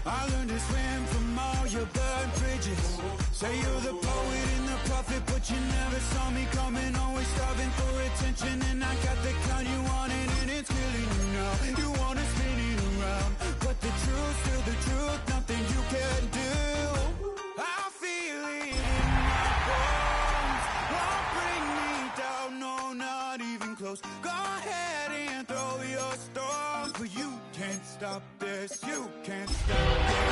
I learned to swim from all your burned bridges. Say you're the poet and the prophet, but you never saw me coming. Always starving for attention, and I got the kind you wanted, and it's killing you now. You wanna spin it around, but the truth's still the truth. Nothing you can do. I feel it in my bones. Won't bring me down, no, not even close. Go ahead and throw your stones, but you can't stop this. You can't stop this.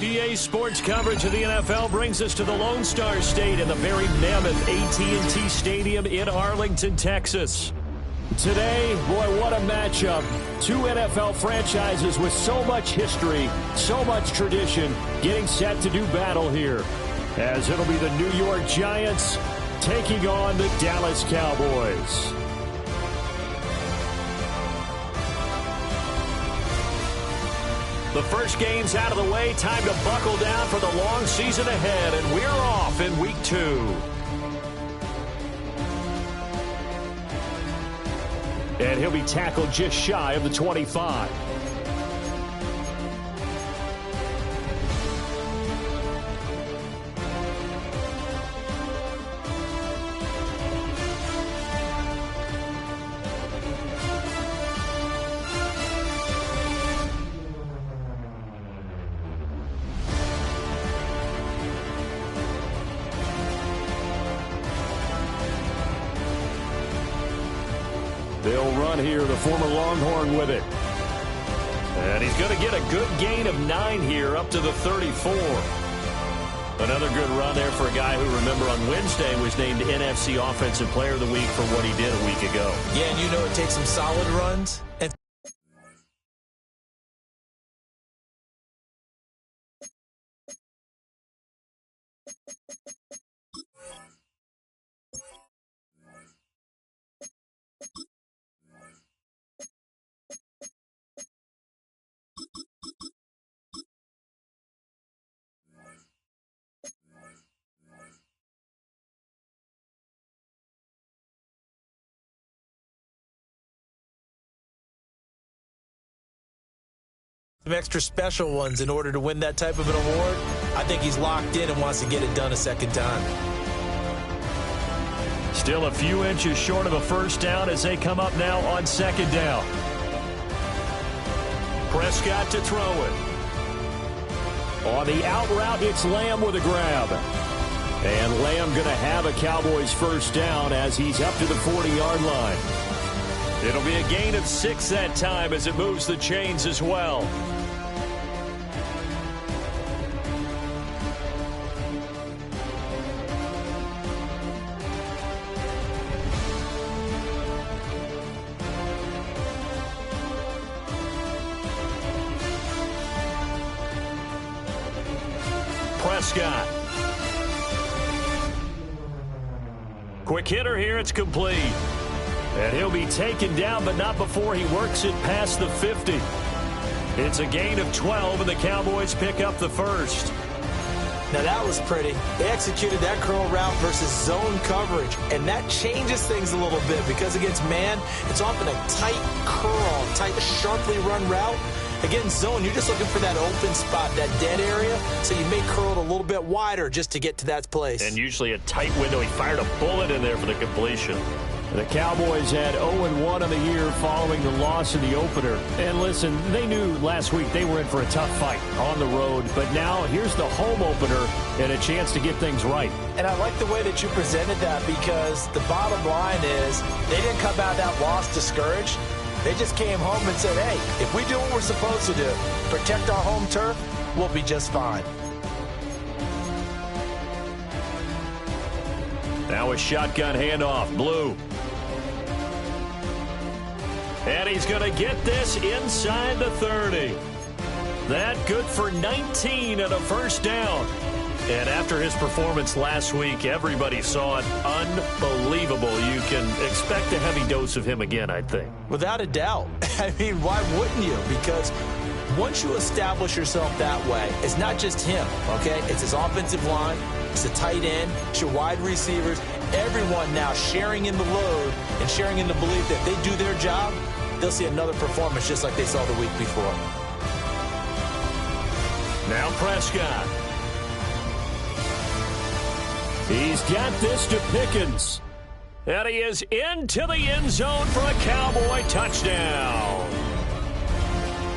EA Sports coverage of the NFL brings us to the Lone Star State in the very mammoth AT&T Stadium in Arlington, Texas. Today, boy, what a matchup. Two NFL franchises with so much history, so much tradition, getting set to do battle here. As it'll be the New York Giants taking on the Dallas Cowboys. The first game's out of the way. Time to buckle down for the long season ahead, and we're off in Week 2. And he'll be tackled just shy of the 25. They'll run here, the former Longhorn with it. And he's going to get a good gain of 9 here, up to the 34. Another good run there for a guy who, remember, on Wednesday was named NFC Offensive Player of the Week for what he did a week ago. Yeah, and you know it takes some solid runs. And some extra special ones in order to win that type of an award. I think he's locked in and wants to get it done a second time. Still a few inches short of a first down as they come up now on second down. Prescott to throw it. On the out route, it's Lamb with a grab. And Lamb going to have a Cowboys first down as he's up to the 40-yard line. It'll be a gain of 6 that time as it moves the chains as well. Prescott. Quick hitter here, it's complete. And he'll be taken down, but not before he works it past the 50. It's a gain of 12, and the Cowboys pick up the first. Now that was pretty. They executed that curl route versus zone coverage, and that changes things a little bit because against man, it's often a tight curl, tight, sharply run route. Against zone, you're just looking for that open spot, that dead area, so you may curl it a little bit wider just to get to that place. And usually a tight window. He fired a bullet in there for the completion. The Cowboys had 0-1 on the year following the loss in the opener. And listen, they knew last week they were in for a tough fight on the road. But now here's the home opener and a chance to get things right. And I like the way that you presented that because the bottom line is they didn't come out of that loss discouraged. They just came home and said, hey, if we do what we're supposed to do, protect our home turf, we'll be just fine. Now a shotgun handoff, Blue. And he's going to get this inside the 30. That good for 19 and a first down. And after his performance last week, everybody saw it. Unbelievable. You can expect a heavy dose of him again, I think. Without a doubt. I mean, why wouldn't you? Because once you establish yourself that way, it's not just him, okay? It's his offensive line, It's the tight end, it's your wide receivers, everyone now sharing in the load and sharing in the belief that if they do their job, they'll see another performance just like they saw the week before. Now Prescott. He's got this to Pickens. And he is into the end zone for a Cowboy touchdown.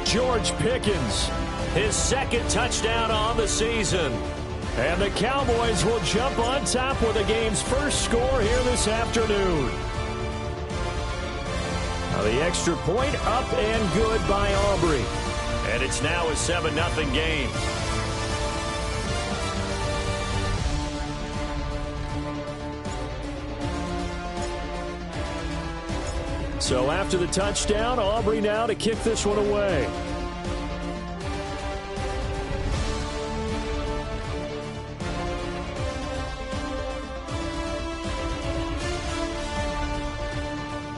George Pickens, his second touchdown on the season. And the Cowboys will jump on top with the game's first score here this afternoon. Now the extra point up and good by Aubrey. And it's now a 7-0 game. So after the touchdown, Aubrey now to kick this one away.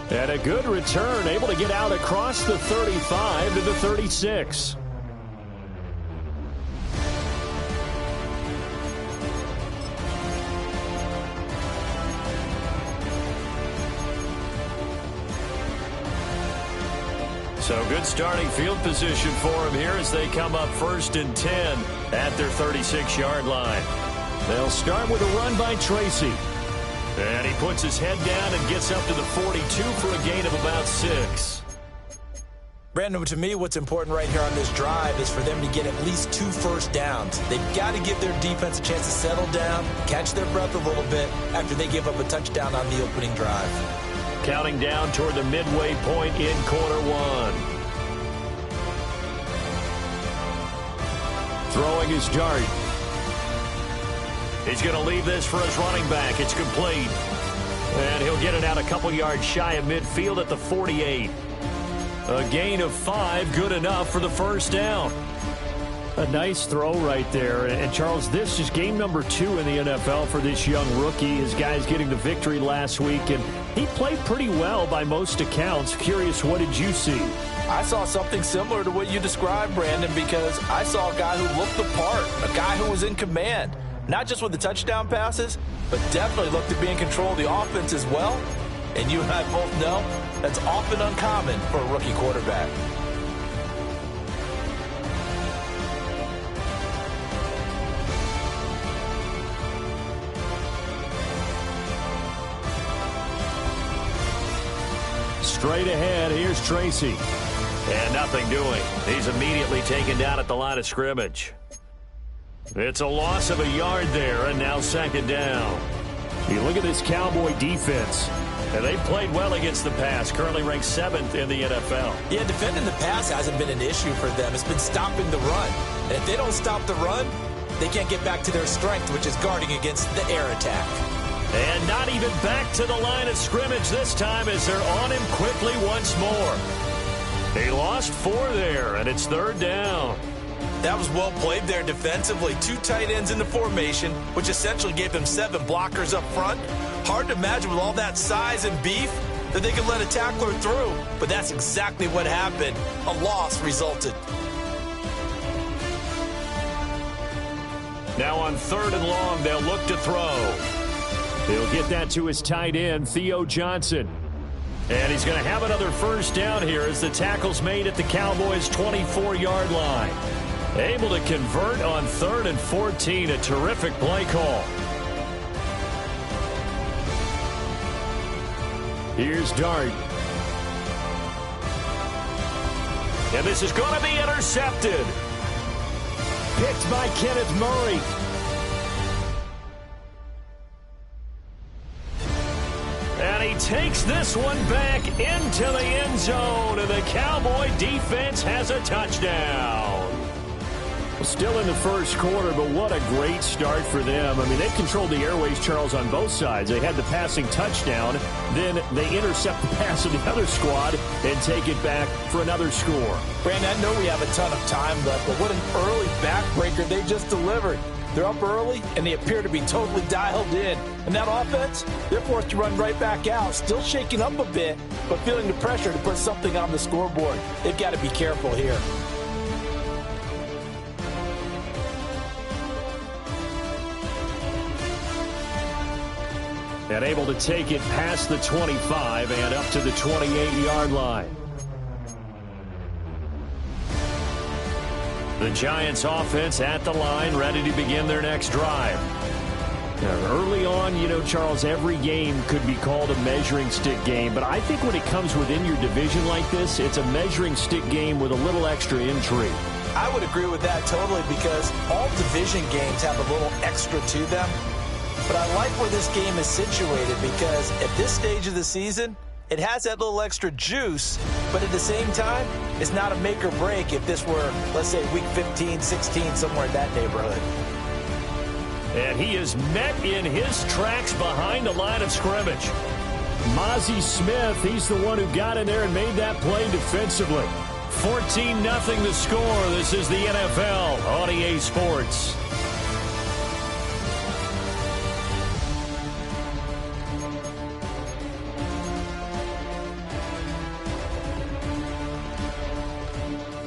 And a good return, able to get out across the 35 to the 36. So good starting field position for him here as they come up 1st and 10 at their 36-yard line. They'll start with a run by Tracy. And he puts his head down and gets up to the 42 for a gain of about 6. Brandon, to me, what's important right here on this drive is for them to get at least 2 first downs. They've got to give their defense a chance to settle down, catch their breath a little bit after they give up a touchdown on the opening drive. Counting down toward the midway point in quarter one. Throwing his dart. He's going to leave this for his running back. It's complete. And he'll get it out a couple yards shy of midfield at the 48. A gain of 5, good enough for the first down. A nice throw right there. And Charles, this is game number 2 in the NFL for this young rookie. His guys getting the victory last week, and he played pretty well by most accounts. Curious, what did you see? I saw something similar to what you described, Brandon, because I saw a guy who looked the part, a guy who was in command, not just with the touchdown passes, but definitely looked to be in control of the offense as well. And you and I both know that's often uncommon for a rookie quarterback. Straight ahead, here's Tracy. And nothing doing. He's immediately taken down at the line of scrimmage. It's a loss of a yard there, and now 2nd down. You look at this Cowboy defense, and they played well against the pass, currently ranked 7th in the NFL. Yeah, defending the pass hasn't been an issue for them. It's been stopping the run. And if they don't stop the run, they can't get back to their strength, which is guarding against the air attack. And not even back to the line of scrimmage this time as they're on him quickly once more. They lost 4 there, and it's 3rd down. That was well played there defensively. 2 tight ends in the formation, which essentially gave them 7 blockers up front. Hard to imagine with all that size and beef that they could let a tackler through, but that's exactly what happened. A loss resulted. Now on 3rd and long, they'll look to throw. He'll get that to his tight end, Theo Johnson. And he's going to have another first down here as the tackle's made at the Cowboys' 24-yard line. Able to convert on 3rd and 14, a terrific play call. Here's Dart. And this is going to be intercepted. Picked by Kenneth Murray. And he takes this one back into the end zone, and the Cowboy defense has a touchdown. Still in the first quarter, but what a great start for them. I mean, they've controlled the airways, Charles, on both sides. They had the passing touchdown, then they intercept the pass of the other squad and take it back for another score. Brandon, I know we have a ton of time left, but what an early backbreaker they just delivered. They're up early, and they appear to be totally dialed in. And that offense, they're forced to run right back out, still shaking up a bit, but feeling the pressure to put something on the scoreboard. They've got to be careful here. And able to take it past the 25 and up to the 28-yard line. The Giants offense at the line, ready to begin their next drive. Now, early on, you know, Charles, every game could be called a measuring stick game, but I think when it comes within your division like this, it's a measuring stick game with a little extra intrigue. I would agree with that totally, because all division games have a little extra to them. But I like where this game is situated, because at this stage of the season, it has that little extra juice, but at the same time, it's not a make or break if this were, let's say, week 15, 16, somewhere in that neighborhood. And he is met in his tracks behind the line of scrimmage. Mazi Smith, he's the one who got in there and made that play defensively. 14-0 the score. This is the NFL on EA Sports.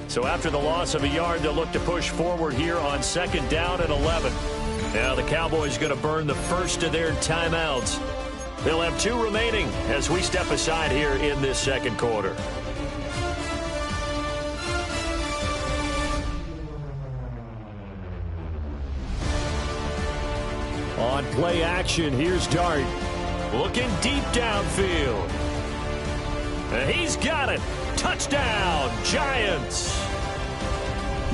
So after the loss of a yard, they'll look to push forward here on second down and 11. Now the Cowboys going to burn the first of their timeouts. They'll have 2 remaining as we step aside here in this second quarter. On play action, here's Dart. Looking deep downfield. And he's got it. Touchdown, Giants.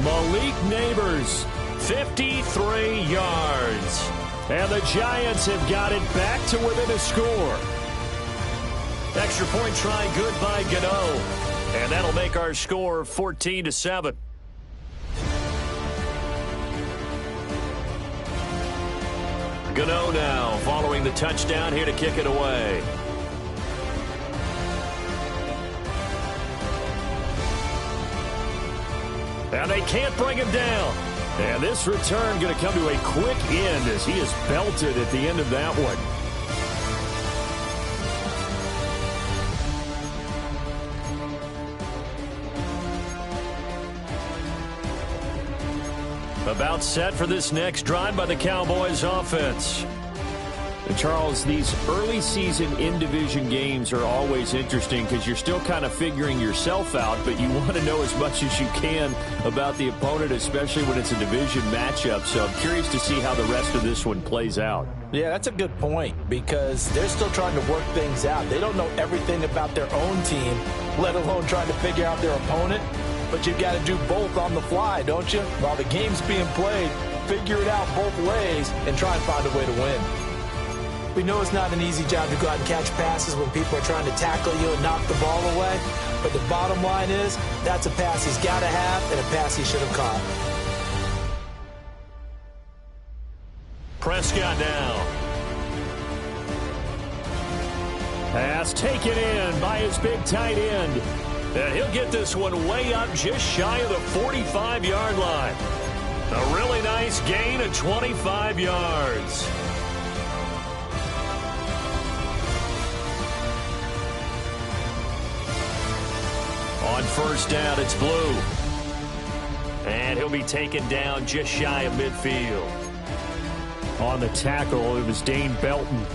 Malik Neighbors, 53 yards. And the Giants have got it back to within a score. Extra point try good by Gano. And that'll make our score 14-7. Gano now following the touchdown here to kick it away. And they can't bring him down. And this return going to come to a quick end as he is belted at the end of that one. About set for this next drive by the Cowboys offense. And Charles, these early season in-division games are always interesting because you're still kind of figuring yourself out, but you want to know as much as you can about the opponent, especially when it's a division matchup. So I'm curious to see how the rest of this one plays out. Yeah, that's a good point, because they're still trying to work things out. They don't know everything about their own team, let alone trying to figure out their opponent. But you've got to do both on the fly, don't you? While the game's being played, figure it out both ways and try and find a way to win. We know it's not an easy job to go out and catch passes when people are trying to tackle you and knock the ball away. But the bottom line is, that's a pass he's got to have and a pass he should have caught. Prescott now. Pass taken in by his big tight end. And he'll get this one way up just shy of the 45-yard line. A really nice gain of 25 yards. On first down, it's Blue. And he'll be taken down just shy of midfield. On the tackle, it was Dane Belton.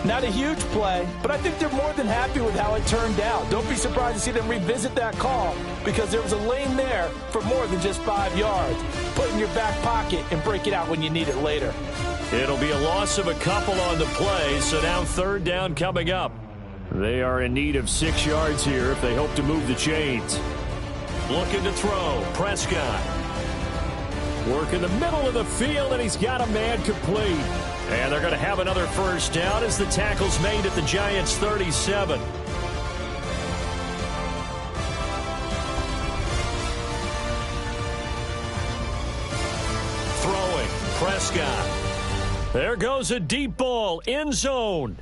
Not a huge play, but I think they're more than happy with how it turned out. Don't be surprised to see them revisit that call, because there was a lane there for more than just 5 yards. Put it in your back pocket and break it out when you need it later. It'll be a loss of a couple on the play, so now third down coming up. They are in need of 6 yards here if they hope to move the chains. Looking to throw, Prescott. Work in the middle of the field, and he's got a man complete. And they're going to have another first down as the tackle's made at the Giants' 37. Throwing, Prescott. There goes a deep ball, end zone.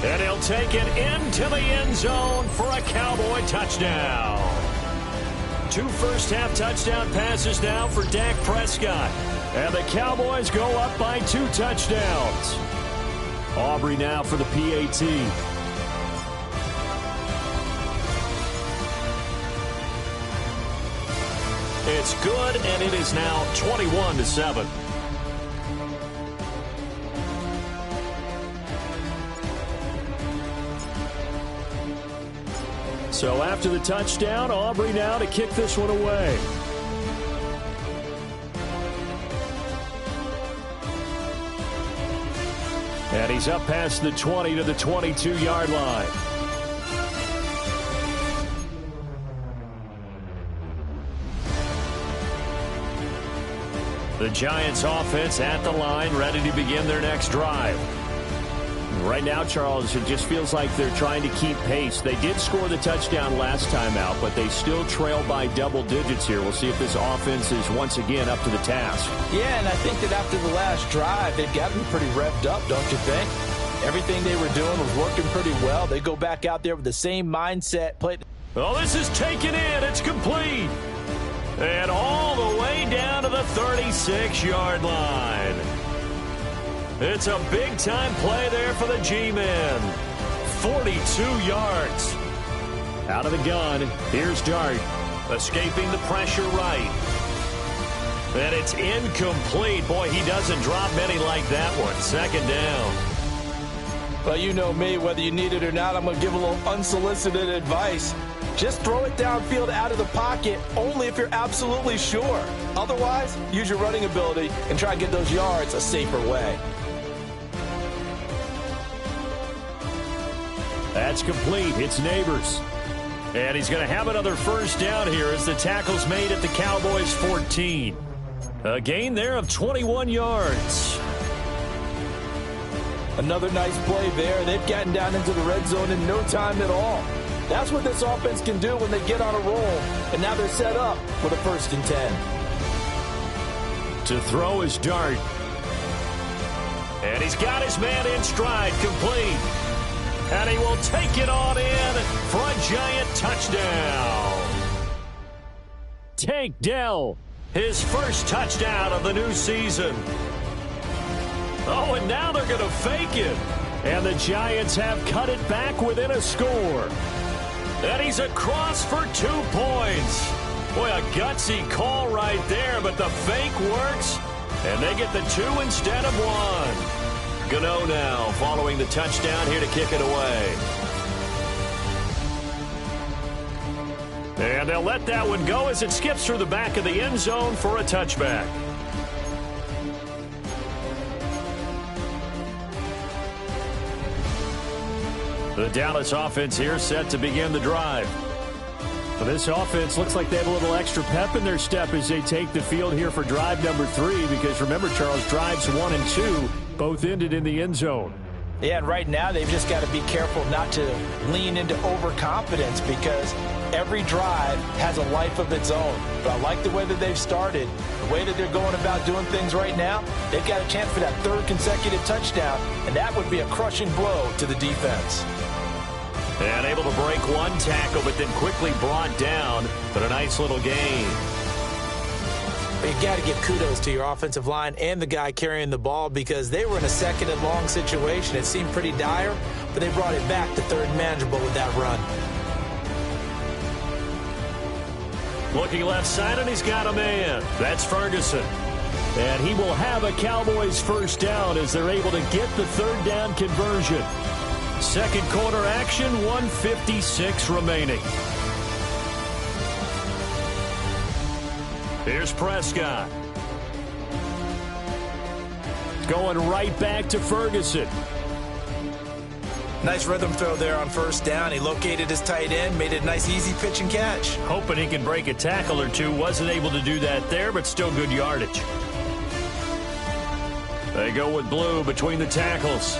And he'll take it into the end zone for a Cowboy touchdown. 2 first-half touchdown passes now for Dak Prescott. And the Cowboys go up by 2 touchdowns. Aubrey now for the PAT. It's good, and it is now 21-7. So after the touchdown, Aubrey now to kick this one away. And he's up past the 20 to the 22-yard line. The Giants offense at the line, ready to begin their next drive. Right now, Charles, it just feels like they're trying to keep pace. They did score the touchdown last time out, but they still trail by double digits here. We'll see if this offense is once again up to the task. Yeah, and I think that after the last drive, they've got to be pretty revved up, don't you think? Everything they were doing was working pretty well. They go back out there with the same mindset. Oh, this is taken in. It's complete. And all the way down to the 36-yard line. It's a big-time play there for the G-men. 42 yards. Out of the gun, here's Dart. Escaping the pressure right. And it's incomplete. Boy, he doesn't drop many like that one. Second down. But you know me, whether you need it or not, I'm going to give a little unsolicited advice. Just throw it downfield out of the pocket, only if you're absolutely sure. Otherwise, use your running ability and try and get those yards a safer way. That's complete. It's Neighbors. And he's going to have another first down here as the tackle's made at the Cowboys' 14. A gain there of 21 yards. Another nice play there. They've gotten down into the red zone in no time at all. That's what this offense can do when they get on a roll. And now they're set up with a 1st and 10. To throw is Dart. And he's got his man in stride, complete. And he will take it on in for a Giant touchdown. Tank Dell, his first touchdown of the new season. Oh, and now they're going to fake it. And the Giants have cut it back within a score. And he's across for 2 points. Boy, a gutsy call right there, but the fake works. And they get the 2 instead of 1. Gano now following the touchdown here to kick it away. And they'll let that one go as it skips through the back of the end zone for a touchback. The Dallas offense here set to begin the drive. Well, this offense looks like they have a little extra pep in their step as they take the field here for drive number 3 because remember, Charles, drives 1 and 2 both ended in the end zone. Yeah, and right now they've just got to be careful not to lean into overconfidence because every drive has a life of its own. But I like the way that they've started, the way that they're going about doing things right now. They've got a chance for that 3rd consecutive touchdown, and that would be a crushing blow to the defense. And able to break 1 tackle, but then quickly brought down, but a nice little gain. But you got to give kudos to your offensive line and the guy carrying the ball because they were in a 2nd and long situation. It seemed pretty dire, but they brought it back to 3rd and manageable with that run. Looking left side, and he's got a man. That's Ferguson. And he will have a Cowboys first down as they're able to get the 3rd down conversion. 2nd quarter action, 1:56 remaining. Here's Prescott. Going right back to Ferguson. Nice rhythm throw there on 1st down. He located his tight end, made it a nice easy pitch and catch. Hoping he can break a tackle or 2. Wasn't able to do that there, but still good yardage. They go with Blue between the tackles.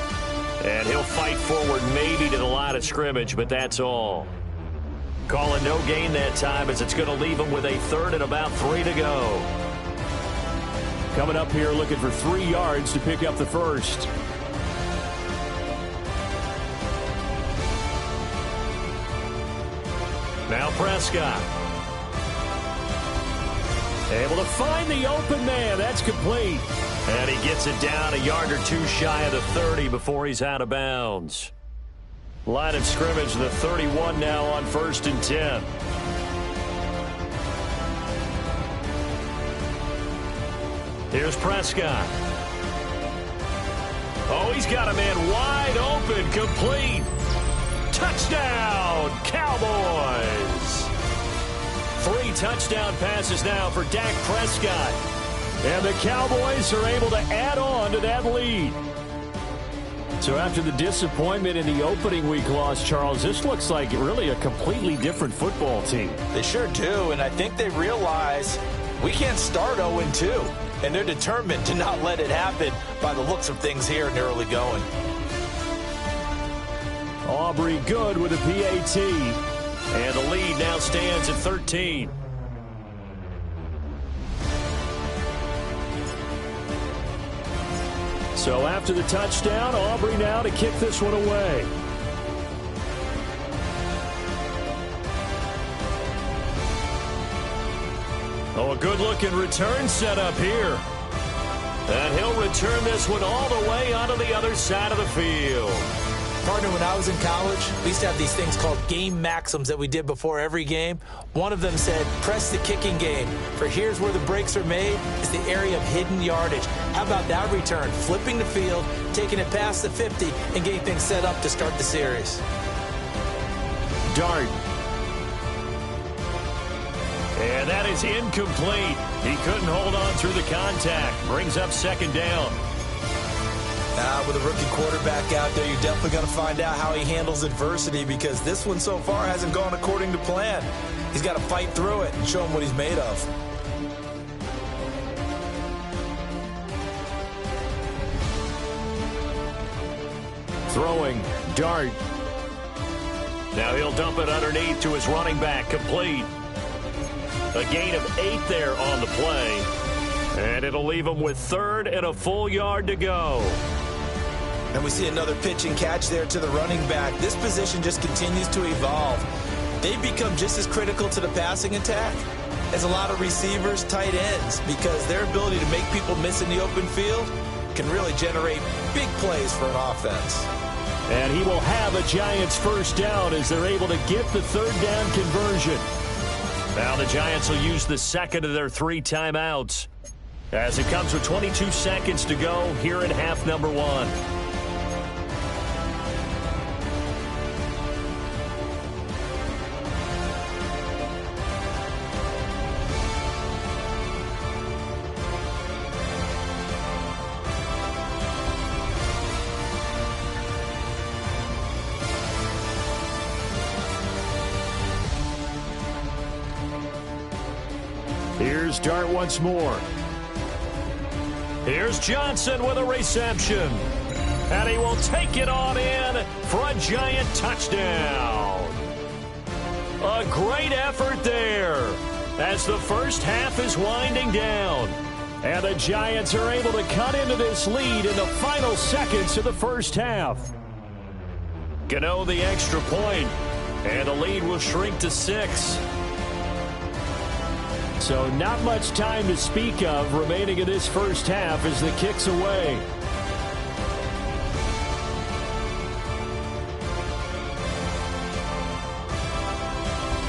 And he'll fight forward maybe to the line of scrimmage, but that's all. Calling no gain that time as it's going to leave him with a 3rd and about 3 to go. Coming up here looking for 3 yards to pick up the 1st. Now Prescott. Able to find the open man. That's complete. And he gets it down a yard or 2 shy of the 30 before he's out of bounds. Line of scrimmage, the 31 now on 1st and 10. Here's Prescott. Oh, he's got a man wide open, complete. Touchdown, Cowboys. touchdown passes now for Dak Prescott. And the Cowboys are able to add on to that lead. So after the disappointment in the opening week loss, Charles, this looks like really a completely different football team. They sure do, and I think they realize we can't start 0-2, and they're determined to not let it happen by the looks of things here in the early going. Aubrey good with a PAT, and the lead now stands at 13. So after the touchdown, Aubrey now to kick this one away. Oh, a good-looking return set up here. And he'll return this one all the way onto the other side of the field. Partner, when I was in college, we used to have these things called game maxims that we did before every game. One of them said, press the kicking game. For here's where the breaks are made, is the area of hidden yardage. How about that return? Flipping the field, taking it past the 50, and getting things set up to start the series. Dart. And that is incomplete. He couldn't hold on through the contact. Brings up second down. With a rookie quarterback out there, you're definitely going to find out how he handles adversity, because this one so far hasn't gone according to plan. He's got to fight through it and show him what he's made of. Throwing, Dart. Now he'll dump it underneath to his running back, complete. A gain of 8 there on the play. And it'll leave him with third and a full yard to go. And we see another pitch and catch there to the running back. This position just continues to evolve. They've become just as critical to the passing attack as a lot of receivers, tight ends, because their ability to make people miss in the open field can really generate big plays for an offense. And he will have a Giants first down as they're able to get the third down conversion. Now the Giants will use the second of their 3 timeouts as it comes with 22 seconds to go here in half number 1. Here's Dart once more. Here's Johnson with a reception. And he will take it on in for a Giant touchdown. A great effort there as the first half is winding down. And the Giants are able to cut into this lead in the final seconds of the first half. Gano the extra point, and the lead will shrink to 6. So not much time to speak of remaining in this first half as the kick's away.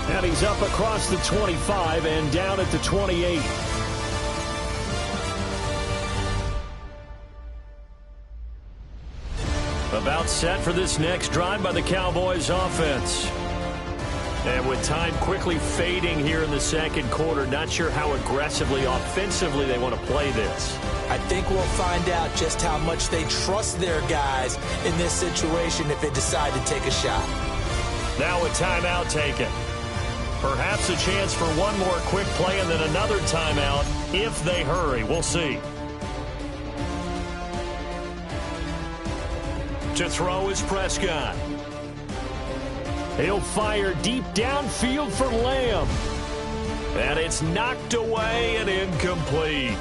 And he's up across the 25 and down at the 28. About set for this next drive by the Cowboys offense. And with time quickly fading here in the second quarter, not sure how aggressively, offensively they want to play this. I think we'll find out just how much they trust their guys in this situation if they decide to take a shot. Now a timeout taken. Perhaps a chance for one more quick play and then another timeout if they hurry. We'll see. To throw is Prescott. He'll fire deep downfield for Lamb. And it's knocked away and incomplete.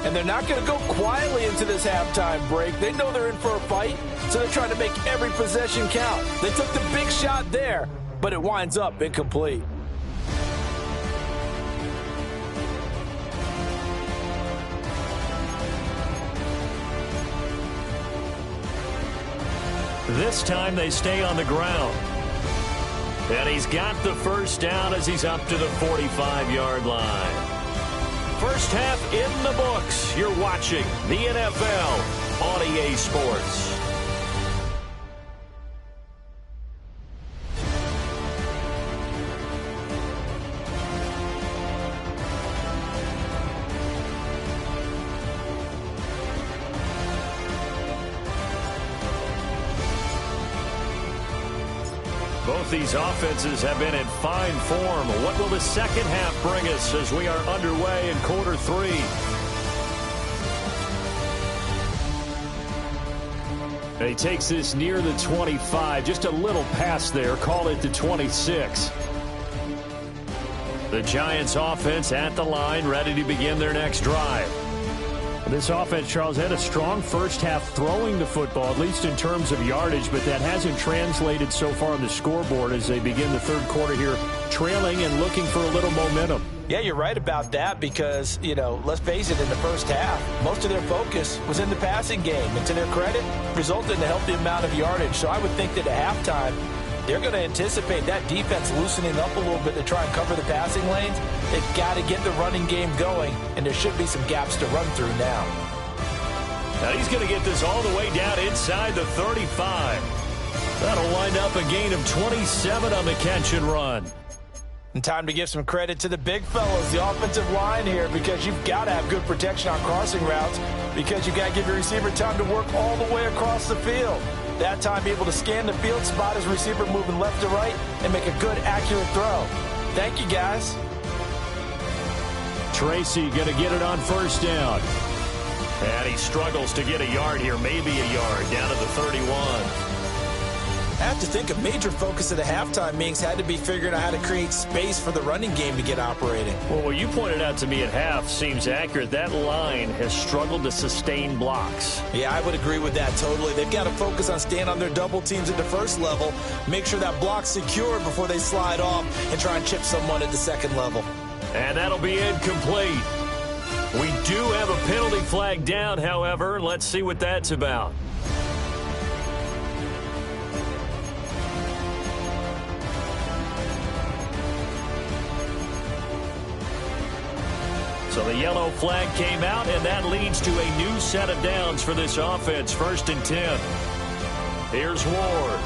And they're not going to go quietly into this halftime break. They know they're in for a fight, so they're trying to make every possession count. They took the big shot there, but it winds up incomplete. This time they stay on the ground. And he's got the first down as he's up to the 45-yard line. First half in the books. You're watching the NFL on EA Sports. Both these offenses have been in fine form. What will the second half bring us as we are underway in quarter three? He takes this near the 25, just a little past there, call it the 26. The Giants offense at the line, ready to begin their next drive. This offense, Charles, had a strong first half throwing the football, at least in terms of yardage, but that hasn't translated so far on the scoreboard as they begin the third quarter here, trailing and looking for a little momentum. Yeah, you're right about that because, let's face it, in the first half, most of their focus was in the passing game. And to their credit, resulted in a healthy amount of yardage. So I would think that at halftime, they're going to anticipate that defense loosening up a little bit to try and cover the passing lanes. They've got to get the running game going, and there should be some gaps to run through now. Now he's going to get this all the way down inside the 35. That'll wind up a gain of 27 on the catch and run. And time to give some credit to the big fellas, the offensive line here, because you've got to have good protection on crossing routes because you've got to give your receiver time to work all the way across the field. That time, be able to scan the field, spot his receiver moving left to right, and make a good, accurate throw. Thank you, guys. Tracy going to get it on first down. And he struggles to get a yard here, maybe a yard, down to the 31. I have to think a major focus at the halftime meetings had to be figuring out how to create space for the running game to get operating. Well, what you pointed out to me at half seems accurate. That line has struggled to sustain blocks. Yeah, I would agree with that totally. They've got to focus on staying on their double teams at the first level, make sure that block's secured before they slide off and try and chip someone at the second level. And that'll be incomplete. We do have a penalty flag down, however. Let's see what that's about. So the yellow flag came out, and that leads to a new set of downs for this offense. 1st and 10. Here's Ward.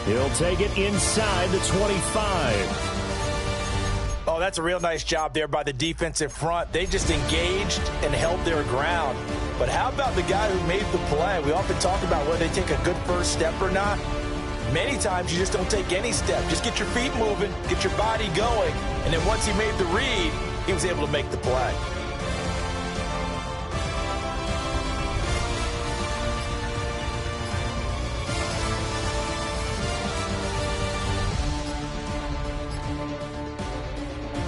He'll take it inside the 25. Oh, that's a real nice job there by the defensive front. They just engaged and held their ground. But how about the guy who made the play? We often talk about whether they take a good first step or not. Many times you just don't take any step. Just get your feet moving, get your body going, and then once he made the read, he was able to make the play.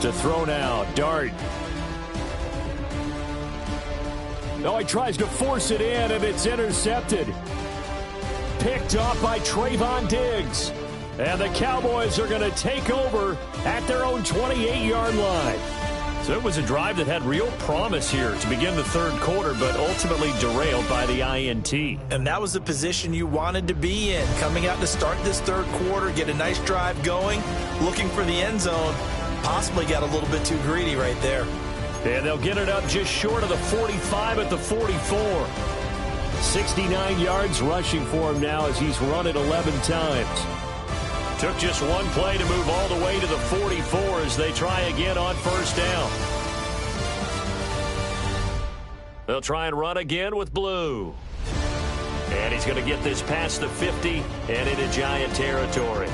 To throw now, Dart. Oh, he tries to force it in, and it's intercepted. Picked off by Trayvon Diggs. And the Cowboys are going to take over at their own 28-yard line. So it was a drive that had real promise here to begin the third quarter, but ultimately derailed by the INT. And that was the position you wanted to be in. Coming out to start this third quarter, get a nice drive going, looking for the end zone. Possibly got a little bit too greedy right there. And they'll get it up just short of the 45 at the 44. 69 yards rushing for him now as he's run it 11 times. Took just one play to move all the way to the 44 as they try again on first down. They'll try and run again with Blue. And he's going to get this past the 50 and into Giant territory.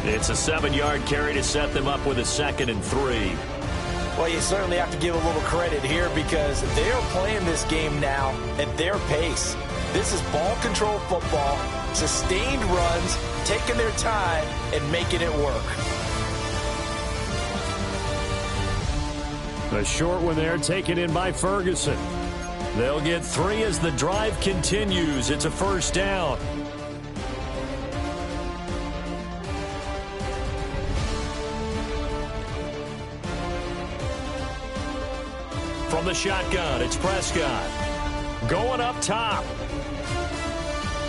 It's a 7-yard carry to set them up with a 2nd and 3. Well, you certainly have to give a little credit here because they are playing this game now at their pace. This is ball control football, sustained runs, taking their time, and making it work. A short one there taken in by Ferguson. They'll get 3 as the drive continues. It's a first down. From the shotgun, it's Prescott. Going up top.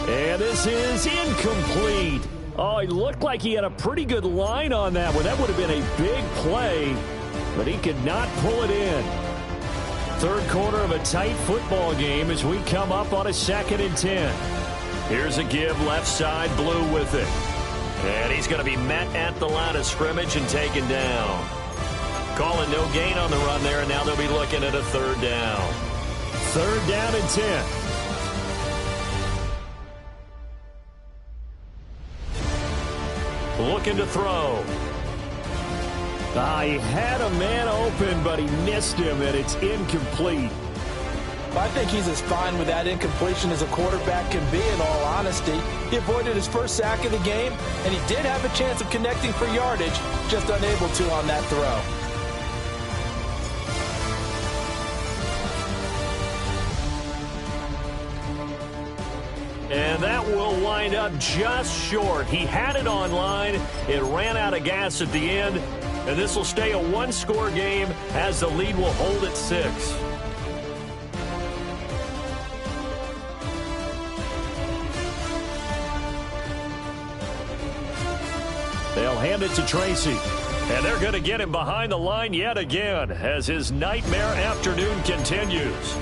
And this is incomplete. Oh, it looked like he had a pretty good line on that one. That would have been a big play, but he could not pull it in. Third quarter of a tight football game as we come up on a 2nd and 10. Here's a give left side, Blue with it. And he's going to be met at the line of scrimmage and taken down. Calling no gain on the run there, and now they'll be looking at a 3rd down. 3rd down and 10. looking to throw. He had a man open, but he missed him, and it's incomplete. I think he's as fine with that incompletion as a quarterback can be, in all honesty. He avoided his first sack of the game, and he did have a chance of connecting for yardage, just unable to on that throw. And that will wind up just short. He had it on line. It ran out of gas at the end. And this will stay a one-score game as the lead will hold at 6. They'll hand it to Tracy. And they're going to get him behind the line yet again as his nightmare afternoon continues.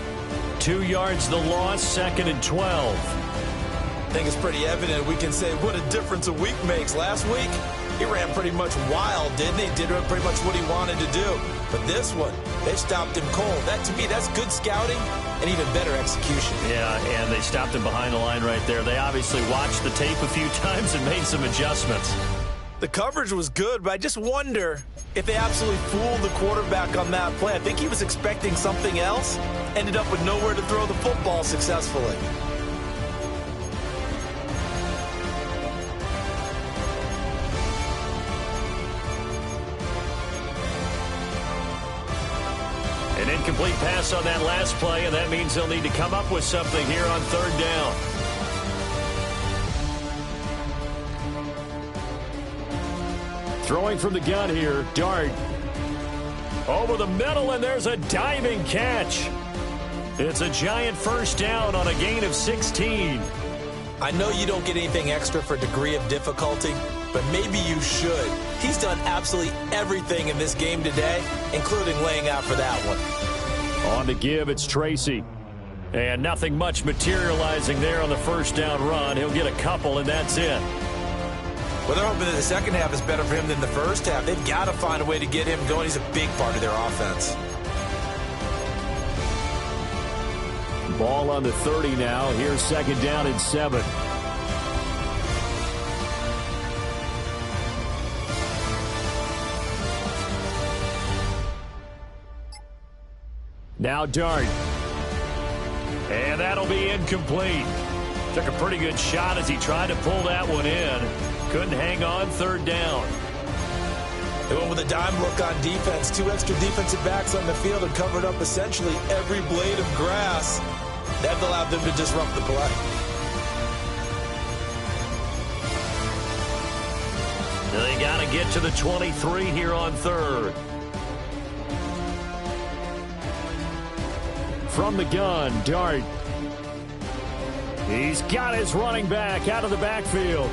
2 yards the loss, 2nd and 12. I think it's pretty evident. We can say what a difference a week makes. Last week, he ran pretty much wild, didn't he? Did pretty much what he wanted to do. But this one, they stopped him cold. That, to me, that's good scouting and even better execution. Yeah, and they stopped him behind the line right there. They obviously watched the tape a few times and made some adjustments. The coverage was good, but I just wonder if they absolutely fooled the quarterback on that play. I think he was expecting something else, ended up with nowhere to throw the football successfully. An incomplete pass on that last play, and that means they'll need to come up with something here on 3rd down. Throwing from the gun here, Dart. Over the middle, and there's a diving catch. It's a giant first down on a gain of 16. I know you don't get anything extra for degree of difficulty, but maybe you should. He's done absolutely everything in this game today, including laying out for that one. On to give, it's Tracy. And nothing much materializing there on the first down run. He'll get a couple, and that's it. Well, they're hoping that the second half is better for him than the first half. They've got to find a way to get him going. He's a big part of their offense. Ball on the 30 now. Here's 2nd down and 7. Now Dart. And that'll be incomplete. Took a pretty good shot as he tried to pull that one in. Couldn't hang on, 3rd down. They went with a dime look on defense. 2 extra defensive backs on the field and covered up essentially every blade of grass. That allowed them to disrupt the play. They got to get to the 23 here on 3rd. From the gun, Dart. He's got his running back out of the backfield.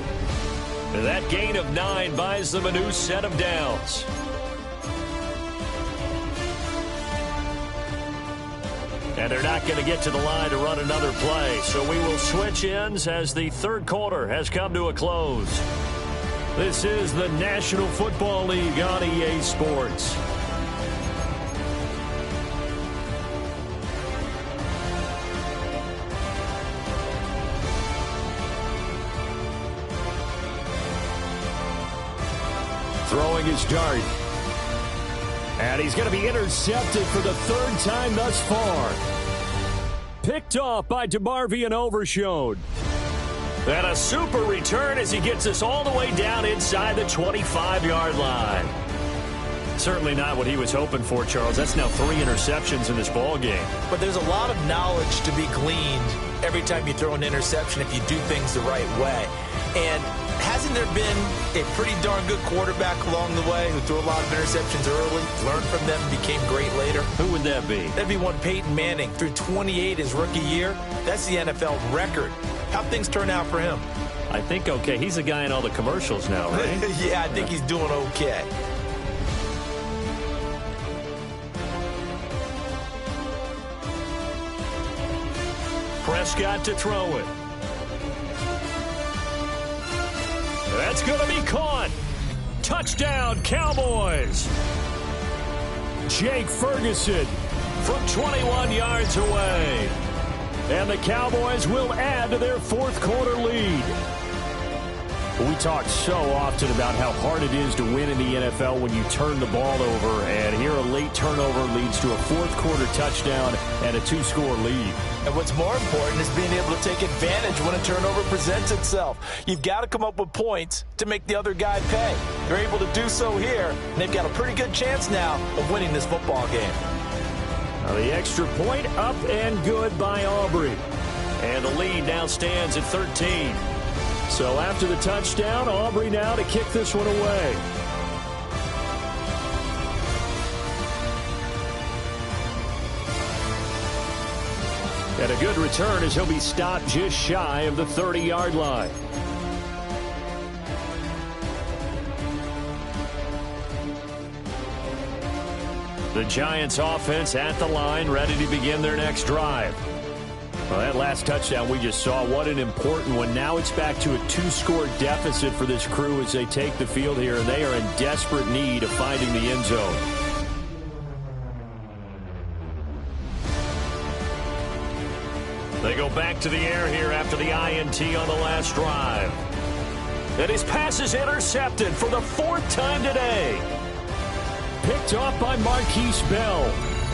That gain of 9 buys them a new set of downs. And they're not going to get to the line to run another play. So we will switch ends as the 3rd quarter has come to a close. This is the National Football League on EA Sports. Throwing his Dart. And he's going to be intercepted for the 3rd time thus far. Picked off by DeMarvion Overshown. And a super return as he gets us all the way down inside the 25-yard line. Certainly not what he was hoping for, Charles. That's now 3 interceptions in this ball game. But there's a lot of knowledge to be gleaned every time you throw an interception if you do things the right way. And hasn't there been a pretty darn good quarterback along the way who threw a lot of interceptions early, learned from them, and became great later? Who would that be? That'd be one Peyton Manning. Threw 28 his rookie year. That's the NFL record. How'd things turn out for him? I think okay. He's a guy in all the commercials now, right? Yeah, I think he's doing okay. Prescott to throw it. That's going to be caught. Touchdown, Cowboys. Jake Ferguson from 21 yards away. And the Cowboys will add to their 4th quarter lead. We talk so often about how hard it is to win in the NFL when you turn the ball over, and here a late turnover leads to a fourth-quarter touchdown and a two-score lead. And what's more important is being able to take advantage when a turnover presents itself. You've got to come up with points to make the other guy pay. They're able to do so here, and they've got a pretty good chance now of winning this football game. Now the extra point up and good by Aubrey. And the lead now stands at 13. So after the touchdown, Aubrey now to kick this one away. And a good return as he'll be stopped just shy of the 30-yard line. The Giants offense at the line, ready to begin their next drive. Well, that last touchdown we just saw, what an important one. Now it's back to a two-score deficit for this crew as they take the field here, and they are in desperate need of finding the end zone. They go back to the air here after the INT on the last drive. And his pass is intercepted for the fourth time today. Picked off by Marquise Bell.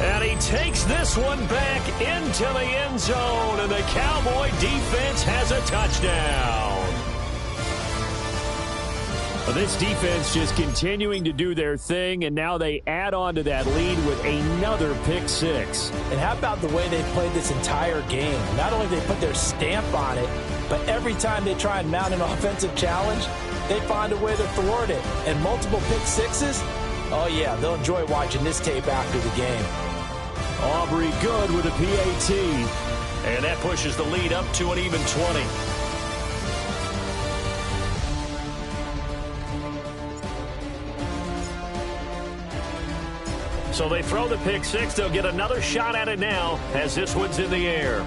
And he takes this one back into the end zone, and the Cowboy defense has a touchdown. Well, this defense just continuing to do their thing, and now they add on to that lead with another pick six. And how about the way they played this entire game? Not only did they put their stamp on it, but every time they try and mount an offensive challenge, they find a way to thwart it. And multiple pick sixes? Oh, yeah, they'll enjoy watching this tape after the game. Aubrey good with a PAT. And that pushes the lead up to an even 20. So they throw the pick six. They'll get another shot at it now as this one's in the air.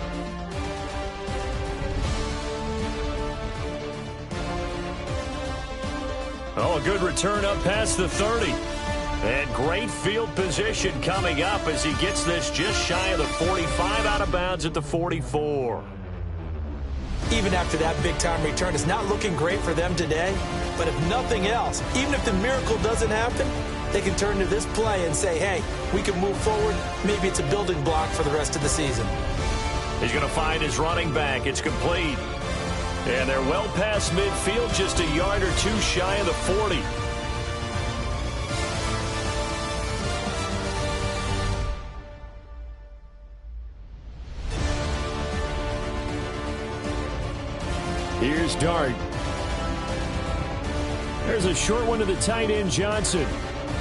Oh, a good return up past the 30. And great field position coming up as he gets this just shy of the 45, out of bounds at the 44. Even after that big-time return, it's not looking great for them today. But if nothing else, even if the miracle doesn't happen, they can turn to this play and say, hey, we can move forward. Maybe it's a building block for the rest of the season. He's going to find his running back. It's complete. And they're well past midfield, just a yard or two shy of the 40. Here's Dart. There's a short one to the tight end, Johnson.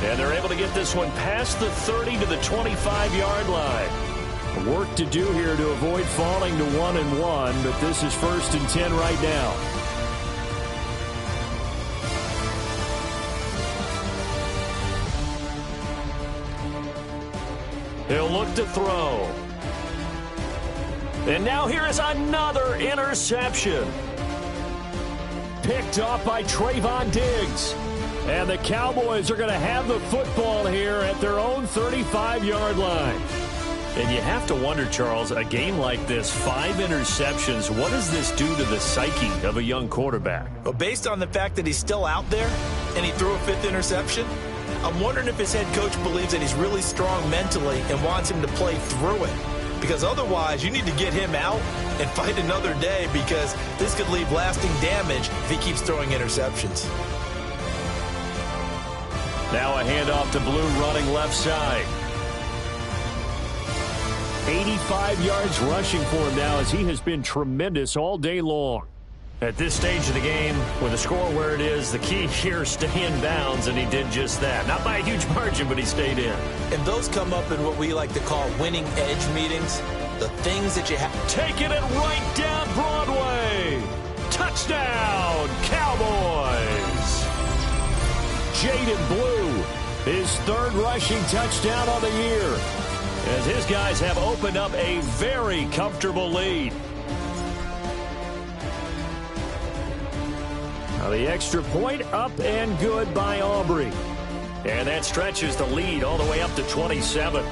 And they're able to get this one past the 30 to the 25-yard line. Work to do here to avoid falling to 1-1, but this is 1st and 10 right now. He'll look to throw. And now here is another interception. Picked off by Trayvon Diggs. And the Cowboys are going to have the football here at their own 35-yard line. And you have to wonder, Charles, a game like this, 5 interceptions, what does this do to the psyche of a young quarterback? Well, based on the fact that he's still out there and he threw a 5th interception, I'm wondering if his head coach believes that he's really strong mentally and wants him to play through it. Because otherwise, you need to get him out and fight another day, because this could leave lasting damage if he keeps throwing interceptions. Now a handoff to Blue running left side. 85 yards rushing for him now, as he has been tremendous all day long. At this stage of the game, with the score where it is, the key here is stay in bounds, and he did just that. Not by a huge margin, but he stayed in. And those come up in what we like to call winning edge meetings. The things that you have. Taking it right down Broadway. Touchdown, Cowboys. Jaden Blue, his 3rd rushing touchdown on the year, as his guys have opened up a very comfortable lead. Now the extra point up and good by Aubrey. And that stretches the lead all the way up to 27.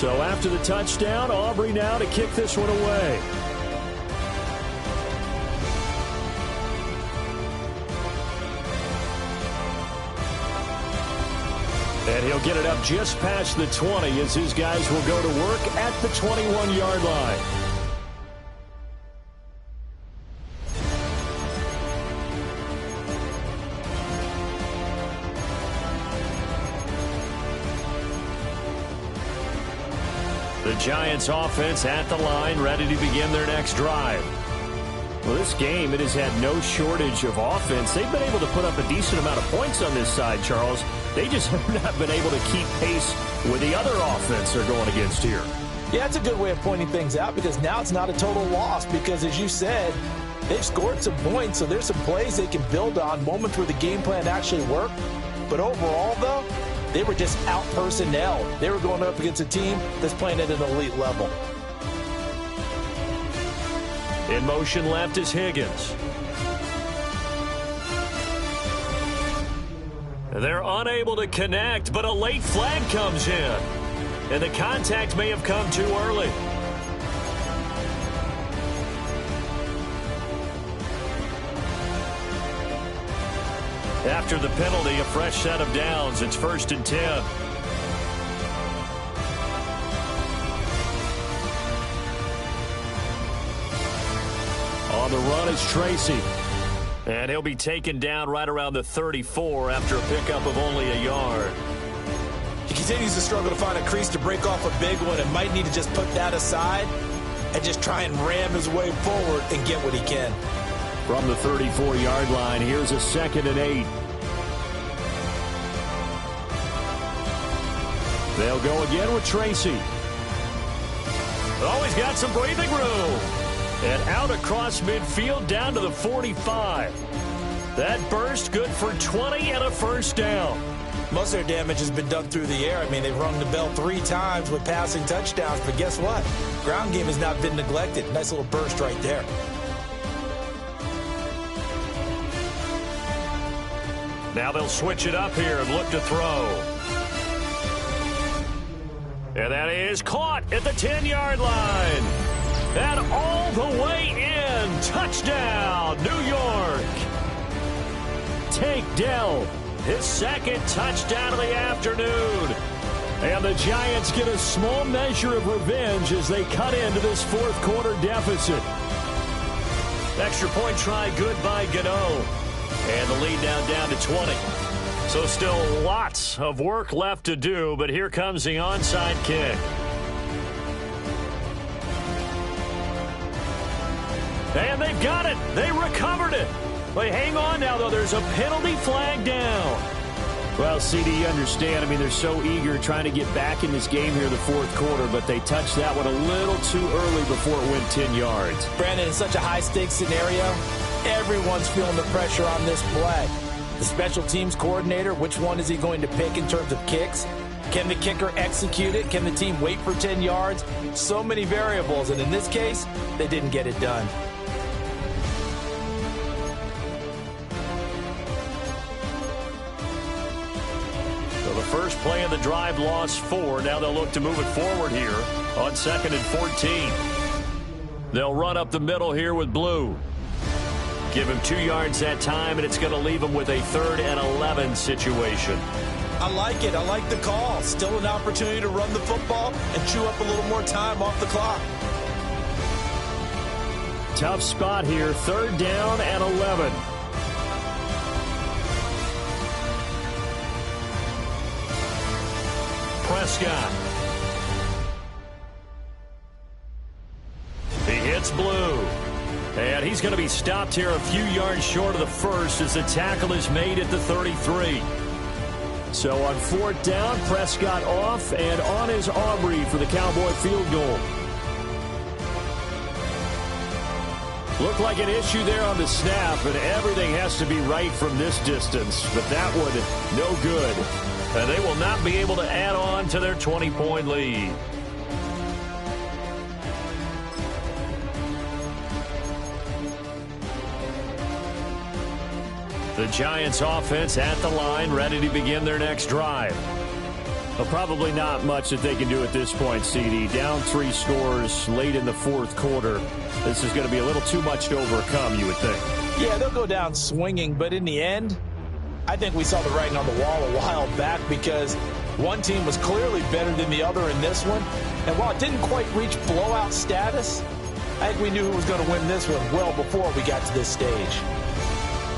So after the touchdown, Aubrey now to kick this one away. And he'll get it up just past the 20 as his guys will go to work at the 21-yard line. The Giants offense at the line, ready to begin their next drive. Well, this game, it has had no shortage of offense. They've been able to put up a decent amount of points on this side, Charles. They just have not been able to keep pace with the other offense they're going against here. Yeah, it's a good way of pointing things out because now it's not a total loss because, as you said, they've scored some points, so there's some plays they can build on, moments where the game plan actually worked. But overall, though, they were just out-personnel. They were going up against a team that's playing at an elite level. In motion left is Higgins. They're unable to connect, but a late flag comes in. And the contact may have come too early. After the penalty, a fresh set of downs. It's 1st and 10. On the run is Tracy. And he'll be taken down right around the 34 after a pickup of only a yard. He continues to struggle to find a crease to break off a big one and might need to just put that aside and just try and ram his way forward and get what he can. From the 34-yard line, here's a 2nd and 8. They'll go again with Tracy. Oh, he's got some breathing room. And out across midfield down to the 45. That burst good for 20 and a first down. Most of their damage has been done through the air. I mean, they've rung the bell 3 times with passing touchdowns, but guess what? Ground game has not been neglected. Nice little burst right there. Now they'll switch it up here and look to throw. And that is caught at the 10-yard line. And all the way in. Touchdown, New York. Tank Dell, his 2nd touchdown of the afternoon. And the Giants get a small measure of revenge as they cut into this 4th quarter deficit. Extra point try good by Gano. And the lead now down to 20. So still lots of work left to do, but here comes the onside kick. And they've got it. They recovered it. They hang on now, though. There's a penalty flag down. Well, CD, you understand. I mean, they're so eager trying to get back in this game here in the 4th quarter, but they touched that one a little too early before it went 10 yards. Brandon, in such a high-stakes scenario, everyone's feeling the pressure on this play. The special teams coordinator, which one is he going to pick in terms of kicks? Can the kicker execute it? Can the team wait for 10 yards? So many variables, and in this case, they didn't get it done. So the first play of the drive lost 4. Now they'll look to move it forward here on 2nd and 14. They'll run up the middle here with Blue. Give him 2 yards that time, and it's going to leave him with a 3rd and 11 situation. I like it. I like the call. Still an opportunity to run the football and chew up a little more time off the clock. Tough spot here. 3rd down and 11. Prescott. He hits Blue. And he's going to be stopped here a few yards short of the first as the tackle is made at the 33. So on 4th down, Prescott off, and on is Aubrey for the Cowboy field goal. Looked like an issue there on the snap, but everything has to be right from this distance. But that one, no good. And they will not be able to add on to their 20-point lead. The Giants offense at the line, ready to begin their next drive. Well, probably not much that they can do at this point, CD. Down 3 scores late in the fourth quarter. This is going to be a little too much to overcome, you would think. Yeah, they'll go down swinging, but in the end, I think we saw the writing on the wall a while back because one team was clearly better than the other in this one. And while it didn't quite reach blowout status, I think we knew who was going to win this one well before we got to this stage.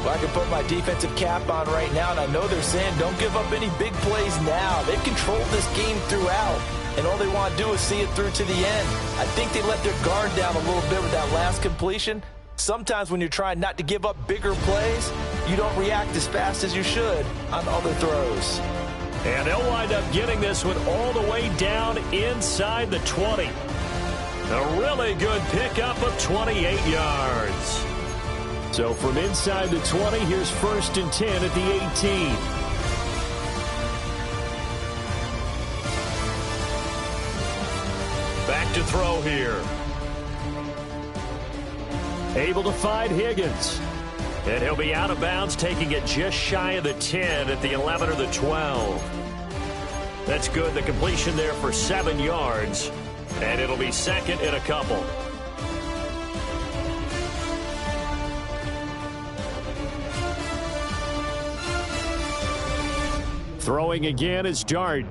Well, I can put my defensive cap on right now, and I know they're saying don't give up any big plays now. They've controlled this game throughout, and all they want to do is see it through to the end. I think they let their guard down a little bit with that last completion. Sometimes when you're trying not to give up bigger plays, you don't react as fast as you should on other throws. And they'll wind up getting this one all the way down inside the 20. A really good pickup of 28 yards. So from inside the 20, here's 1st and 10 at the 18. Back to throw here. Able to find Higgins. And he'll be out of bounds, taking it just shy of the 10 at the 11 or the 12. That's good. The completion there for 7 yards. And it'll be 2nd and a couple. Throwing again is Dart.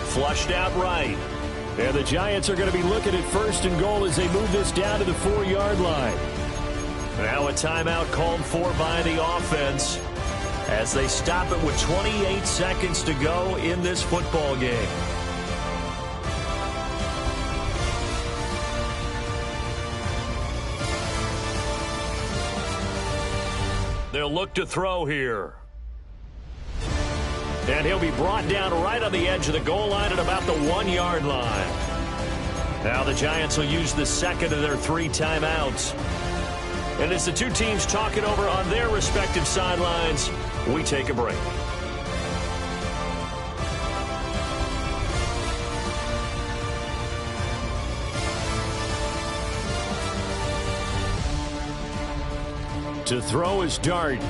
Flushed out right. And the Giants are going to be looking at 1st and goal as they move this down to the 4-yard line. Now a timeout called for by the offense as they stop it with 28 seconds to go in this football game. They'll look to throw here. And he'll be brought down right on the edge of the goal line at about the 1-yard line. Now the Giants will use the 2nd of their 3 timeouts. And as the two teams talk it over on their respective sidelines, we take a break. To throw is Dart.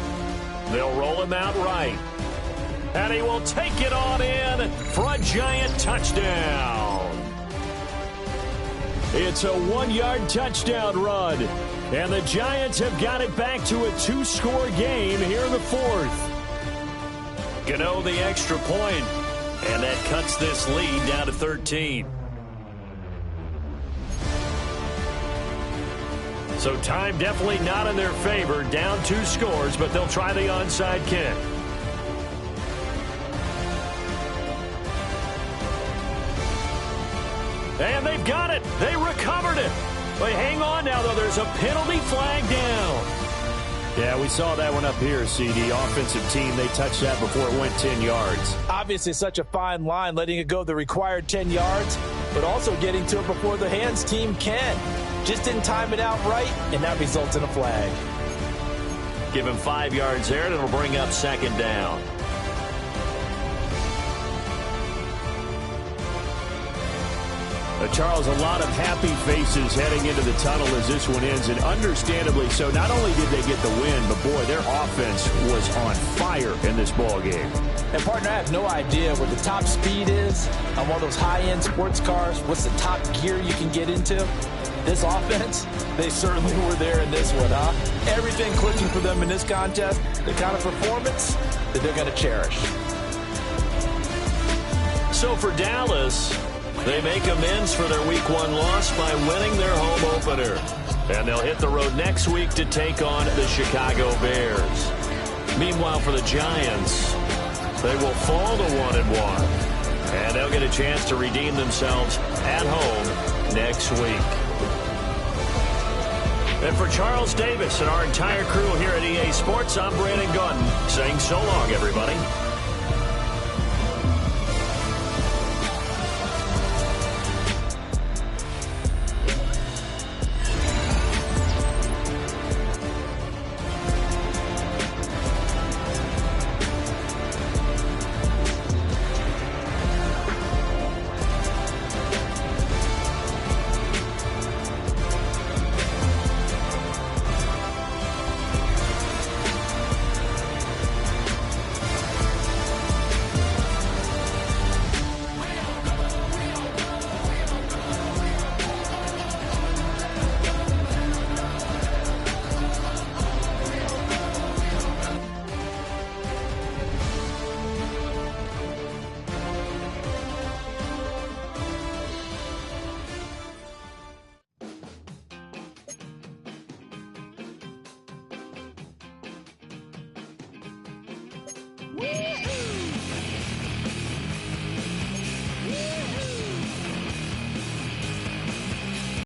They'll roll him out right. And he will take it on in for a Giant touchdown. It's a 1-yard touchdown run. And the Giants have got it back to a 2-score game here in the 4th. Gano the extra point, and that cuts this lead down to 13. So time definitely not in their favor. Down 2 scores, but they'll try the onside kick. And they've got it. They recovered it. They hang on now, though. There's a penalty flag down. Yeah, we saw that one up here, CD. Offensive team, they touched that before it went 10 yards. Obviously, such a fine line, letting it go the required 10 yards, but also getting to it before the hands team can. Just didn't time it out right, and that results in a flag. Give him 5 yards there, and it'll bring up 2nd down. Charles, a lot of happy faces heading into the tunnel as this one ends, and understandably so. Not only did they get the win, but boy, their offense was on fire in this ball game. And partner, I have no idea what the top speed is on one of those high-end sports cars. What's the top gear you can get into? This offense, they certainly were there in this one, huh? Everything clicking for them in this contest, the kind of performance that they're going to cherish. So for Dallas, they make amends for their Week 1 loss by winning their home opener. And they'll hit the road next week to take on the Chicago Bears. Meanwhile, for the Giants, they will fall to 1-1. And they'll get a chance to redeem themselves at home next week. And for Charles Davis and our entire crew here at EA Sports, I'm Brandon Gaudin saying so long, everybody.